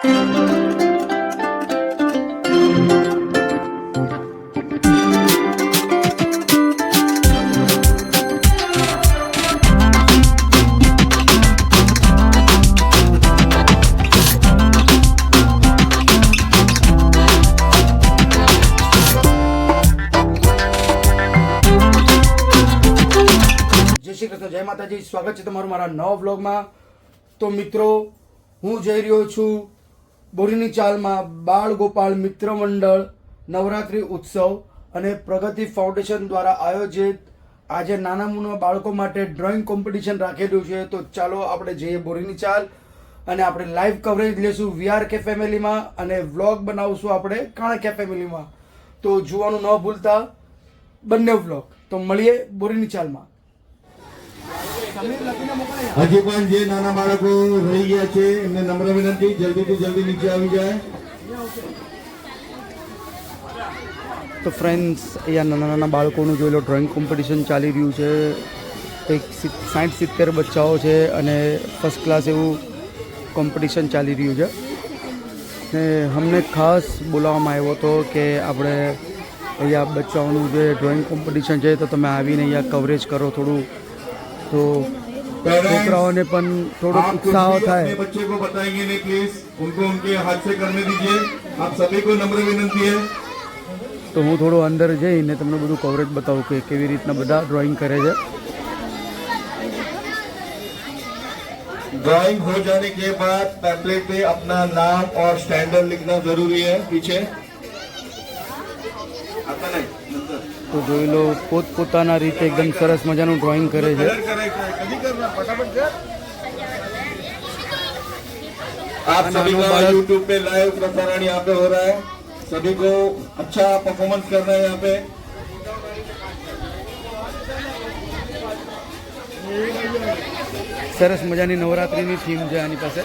જય માતાજી, સ્વાગત છે તમારું મારા નવા વ્લોગમાં। તો મિત્રો, હું જઈ રહ્યો છું બોરીની ચાલમાં બાળ ગોપાલ મિત્ર મંડળ નવરાત્રિ ઉત્સવ અને પ્રગતિ ફાઉન્ડેશન દ્વારા આયોજિત આજે નાના મુના બાળકો માટે ડ્રોઈંગ કોમ્પિટિશન રાખેલું છે। તો ચાલો આપણે જઈએ બોરીની ચાલ અને આપણે લાઈવ કવરેજ લેશું VRK ફેમિલીમાં અને વ્લોગ બનાવશું આપણે કાણકે ફેમિલીમાં। તો જોવાનું ન ભૂલતા બંને વ્લોગ। તો મળીએ બોરીની ચાલમાં। હજી પણ જે નાના બાળકો રહી ગયા છે એમને નમ્ર વિનંતી જલ્દીથી જલ્દી નીચે આવી જાય। તો ફ્રેન્ડ્સ, અહીંયા નાના નાના બાળકોનું જોઈ લો ડ્રોઈંગ કોમ્પિટિશન ચાલી રહ્યું છે। કંઈક 60-70 બચ્ચાઓ છે અને ફર્સ્ટ ક્લાસ એવું કોમ્પિટિશન ચાલી રહ્યું છે। ને અમને ખાસ બોલાવવામાં આવ્યો હતો કે આપણે અહીંયા બચ્ચાઓનું જે ડ્રોઈંગ કોમ્પિટિશન છે તો તમે આવીને અહીંયા કવરેજ કરો થોડું, तो છોકરાઓને પણ થોડો उत्साह થાય। बच्चे को बताएंगे नहीं प्लीज, उनको उनके हाथ से करने दीजिए। आप सभी को नम्र विनंती है। तो હું થોડો અંદર જઈને તમને બધું કવરેજ બતાવું કે કેવી રીતના બધા ડ્રોઈંગ કરે છે। ड्राइंग हो जाने के बाद पैम्पलेट पे अपना नाम और स्टैंडर्ड लिखना जरूरी है पीछे। आता नहीं तो જોઈ લો પોતપોતાના રીતે એકદમ સરસ મજાનું ડ્રોઈંગ કરે છે। आप सभी का YouTube पे लाइव प्रसारण यहाँ पे हो रहा है। सभी को अच्छा परफॉर्मेंस करना है यहाँ पे। સરસ મજાની નવરાત્રિની થીમ છે આની પાસે।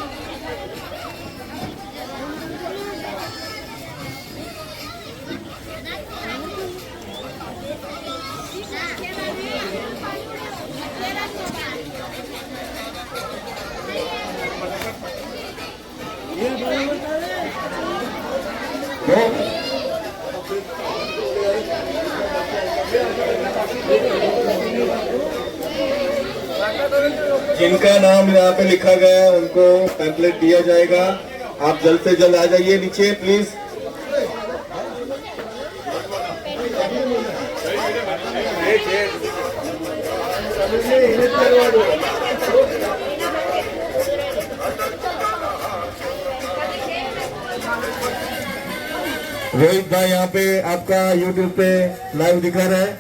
जिनका नाम यहाँ पे लिखा गया है उनको पैम्पलेट दिया जाएगा। आप जल्द से जल्द आ जाइए नीचे प्लीज। रोहित भाई यहाँ पे आपका YouTube पे लाइव दिखा रहा है।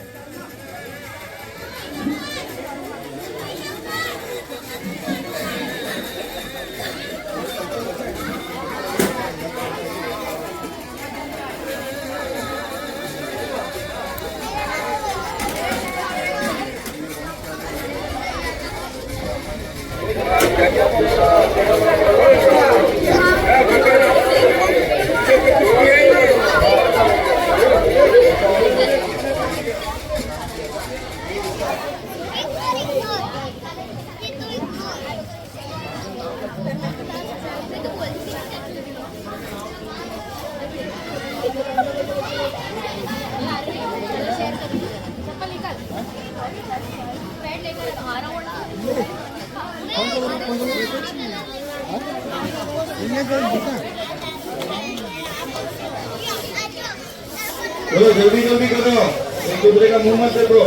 बोलो जल्दी जल्दी करो, एक दूसरे का मुंह मत देखो।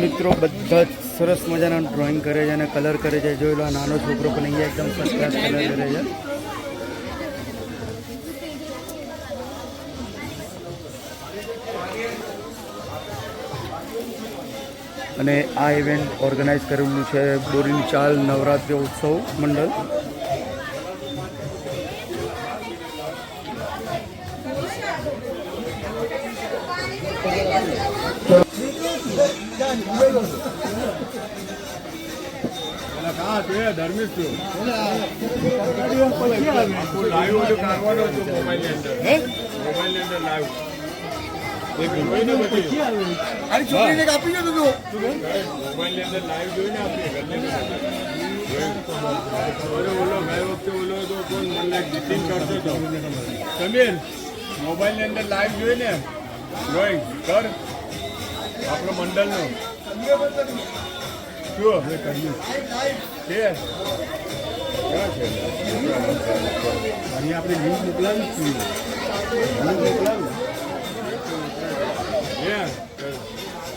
મિત્રો બધા જ સરસ મજાના ડ્રોઈંગ કરે છે અને કલર કરે છે। જોઈ લો આ નાનો છોકરો પણ અહીંયા એકદમ ફર્સ્ટ ક્લાસ કલર કરે છે। અને આ ઇવેન્ટ ઓર્ગેનાઇઝ કરેલું છે બોરીની ચાલ નવરાત્રિ ઉત્સવ મંડળ। હા તે ધર્મિશ છું લાઈવ ઓડિયો કાઢવાનો છું મોબાઈલની અંદર મોબાઈલની અંદર લાઈવ એક વિડીયો ને બધી અરે છોકરીને કાપી જતો તું મોબાઈલની અંદર લાઈવ જોઈને આપીએ ઓલો ગઈ વખતે ઓલો તો કોણ મને જીતીન કરતો હતો સમીર મોબાઈલની અંદર લાઈવ જોઈને ડ્રોઈંગ કર આપણો મંડળનો શું હવે કર્યું છે અહીં આપણે લિંક મોકલાવી છીએ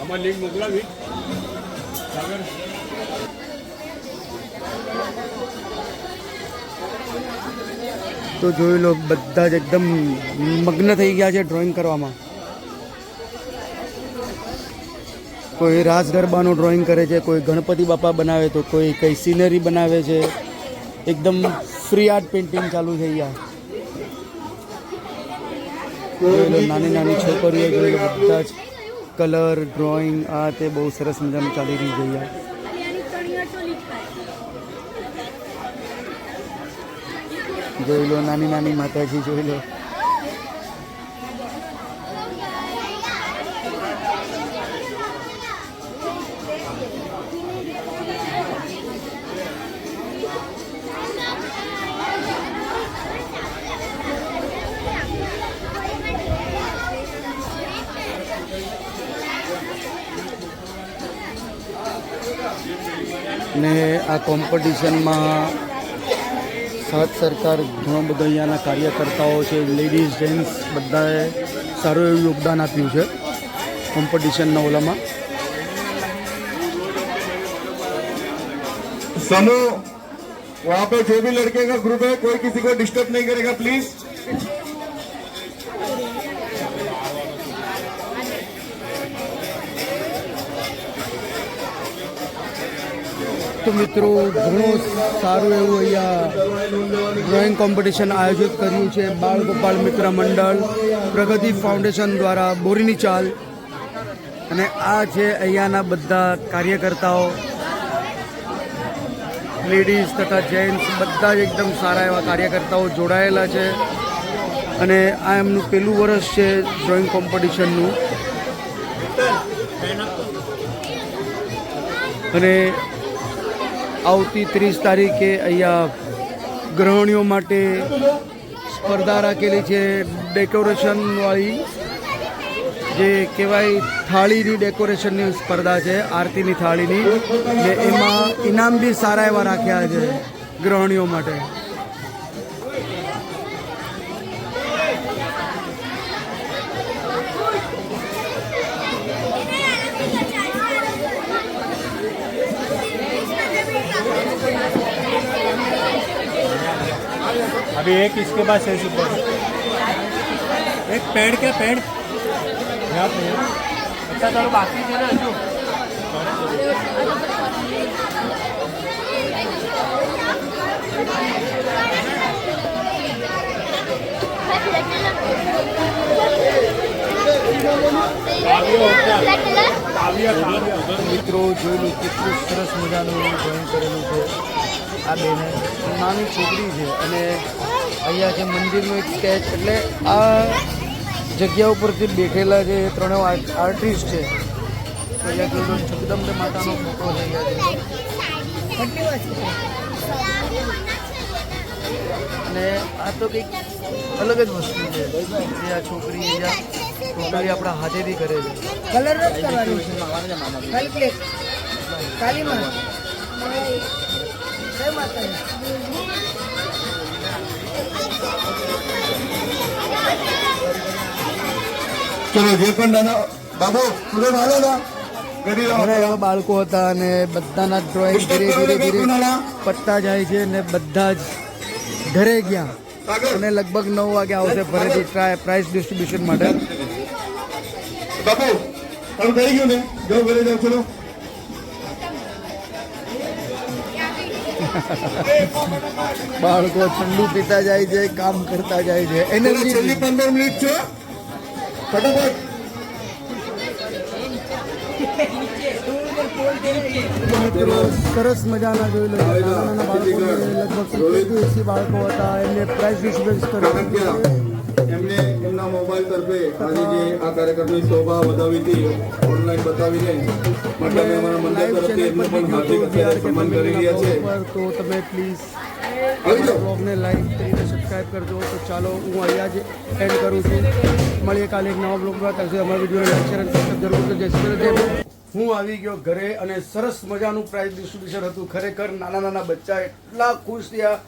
આમાં લિંક મોકલાવી સાગર તો જોઈ લો બધા જ એકદમ મગ્ન થઈ ગયા છે ડ્રોઈંગ કરવામાં. કોઈ રાસ ગરબાનું ડ્રોઈંગ કરે છે, કોઈ ગણપતિ બાપા બનાવે તો કોઈ કઈ સિનરી બનાવે છે. એકદમ ફ્રી આર્ટ પેઇન્ટિંગ ચાલુ થઈ ગયા. જોઈ લો નાની નાની છોકરીઓ જોઈ લો બધા જ કલર ડ્રોઈંગ આ તે બહુ સરસ મજાનું ચાલી રહી છે. જોઈ લો નાની નાની માતાજી જોઈ લો. ને આ કોમ્પિટિશનમાં સાત સરકાર ઘણો બધો અહીંયાના કાર્યકર્તાઓ છે, લેડીઝ જેન્ટ્સ બધાએ સારું એવું યોગદાન આપ્યું છે કોમ્પિટિશનના ઓલામાં. समूह वहाँ पे जो भी लड़के का ग्रुप है कोई किसी को डिस्टर्ब नहीं करेगा प्लीज. તો મિત્રો ઘણું સારું એવું અહીંયા ડ્રોઈંગ કોમ્પિટિશન આયોજિત કર્યું છે બાળ ગોપાલ મિત્ર મંડળ પ્રગતિ ફાઉન્ડેશન દ્વારા બોરીની ચાલ. અને આ છે અહીંયાના બધા કાર્યકર્તાઓ, લેડીઝ તથા જેન્ટ્સ બધા જ એકદમ સારા એવા કાર્યકર્તાઓ જોડાયેલા છે. અને આ એમનું પહેલું વર્ષ છે ડ્રોઈંગ કોમ્પિટિશનનું. અને આવતી 30 તારીખે અહીંયા ગૃહિણીઓ માટે સ્પર્ધા રાખેલી છે ડેકોરેશનવાળી, જે કહેવાય થાળીની ડેકોરેશનની સ્પર્ધા છે, આરતીની થાળીની. ને એમાં ઇનામ બી સારા એવા રાખ્યા છે ગૃહિણીઓ માટે. अभी एक इसके पास है सुपर एक पेड़ क्या पेड़ यहाँ पे अच्छा चलो बाकी है ना जो મિત્રો જોયેલું કેટલું સરસ મજાનું ડ્રોઈંગ કરેલું છે. આ બેને નાની છોકરી છે અને અહીંયા જે મંદિરનું એક સ્કેચ, એટલે આ જગ્યા ઉપરથી બેઠેલા છે એ ત્રણેય આર્ટિસ્ટ છે. અહીંયા જોયેલું જગદંબે માતાનો ફોટો છે. અને આ તો કંઈક અલગ જ વસ્તુ છે જે આ છોકરી અહીંયા ટોટલી આપણા હાથેથી કરે છે. કલર જ કરવાનું છે. ખાલી પ્લેટ કાલી માં જય માતાજી. ચલો જે પણ નાના બાબુ તું નાનો ના કરી લો. ઘણા એવા બાળકો હતા અને બધાના ડ્રોઈંગ ધીરે ધીરે ધીરે પતતા જાય છે અને બધા જ ઘરે ગયા. અને લગભગ 9 વાગે આવશે ફરીથી પ્રાઇઝ ડિસ્ટ્રીબ્યુશન માટે. બાબુ તારું થઈ ગયું ને, જાઓ ઘરે જાઓ. ચલો બાળકો ઠંડુ પીતા જાય છે, કામ કરતા જાય છે. એનર્જી છેલ્લી 15 મિનિટ છે, ફટાફટ. મિત્રો સરસ મજાના જોઈ લો નાના નાના બાળકોને લગભગ 70-80 બાળકો હતા એમને પ્રાઇઝ ડિસ્ટ્રીબ્યુશન કારણ કે એમને એમના મોબાઈલ તરફે આજે જે આ કાર્યક્રમની શોભા વધાવી હતી ઓનલાઈન બતાવીને મતલબ અમારા મંડળ તરફથી એમનું પણ હાર્દિક અત્યારે સન્માન કરી રહ્યા છે. તો તમે પ્લીઝ આવી જાઓ. બ્લોગને લાઈક કરીને સબસ્ક્રાઈબ કરજો. તો ચાલો હું અહીંયા જ એન્ડ કરું છું. મળીએ કાલે એક નવા બ્લોગમાં. ત્યાં સુધી અમારા વિડીયોને લાઈક શેર અને સબસ્ક્રાઈબ જરૂર કરજો. જય શ્રી કૃષ્ણ. હું આવી ગયો ઘરે અને સરસ મજાનું પ્રાઇઝ ડિસ્ટ્રીબ્યુશન હતું. ખરેખર નાના નાના બચ્ચા એટલા ખુશ થયા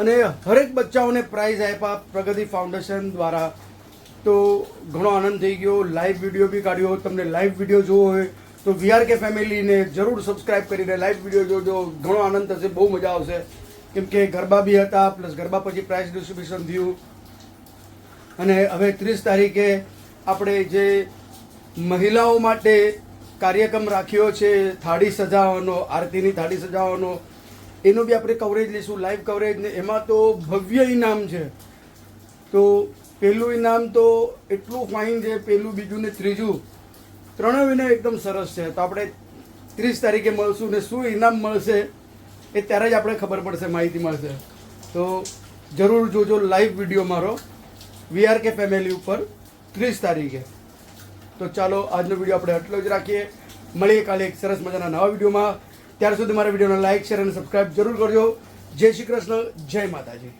અને હરેક બચ્ચાઓને પ્રાઇઝ આપ્યા પ્રગતિ ફાઉન્ડેશન દ્વારા. તો ઘણો આનંદ થઈ ગયો. લાઈવ વિડીયો બી કાઢ્યો. તમને લાઈવ વિડીયો જોવો હોય તો VRK ફેમિલીને જરૂર સબસ્ક્રાઈબ કરીને લાઈવ વિડીયો જોજો. ઘણો આનંદ થશે, બહુ મજા આવશે. કેમ કે ગરબા બી હતા પ્લસ ગરબા પછી પ્રાઇઝ ડિસ્ટ્રીબ્યુશન થયું. અને હવે 30 તારીખે આપણે જે મહિલાઓ માટે કાર્યક્રમ રાખ્યો છે થાળી સજાવવાનો, આરતીની થાળી સજાવવાનો, એનો બી આપણે કવરેજ લઈશું, લાઈવ કવરેજ. ને એમાં તો ભવ્ય ઇનામ છે. તો પહેલું ઇનામ તો એટલું ફાઇન છે, પહેલું, બીજું ને ત્રીજું ત્રણેય ઇનામ એકદમ સરસ છે. તો આપણે 30 તારીખે મળશું ને શું ઇનામ મળશે એ ત્યારે જ આપણે ખબર પડશે, માહિતી મળશે. તો જરૂર જોજો લાઈવ વિડીયો મારો VRK ફેમિલી ઉપર 30 તારીખે. તો ચાલો આજનો વિડીયો આપણે આટલો જ રાખીએ. મળીએ કાલે એક સરસ મજાના નવા વિડીયોમાં. ત્યાર સુધી મારા વિડીયોને લાઈક શેર અને સબસ્ક્રાઈબ જરૂર કરજો. જય શ્રી કૃષ્ણ, જય માતાજી.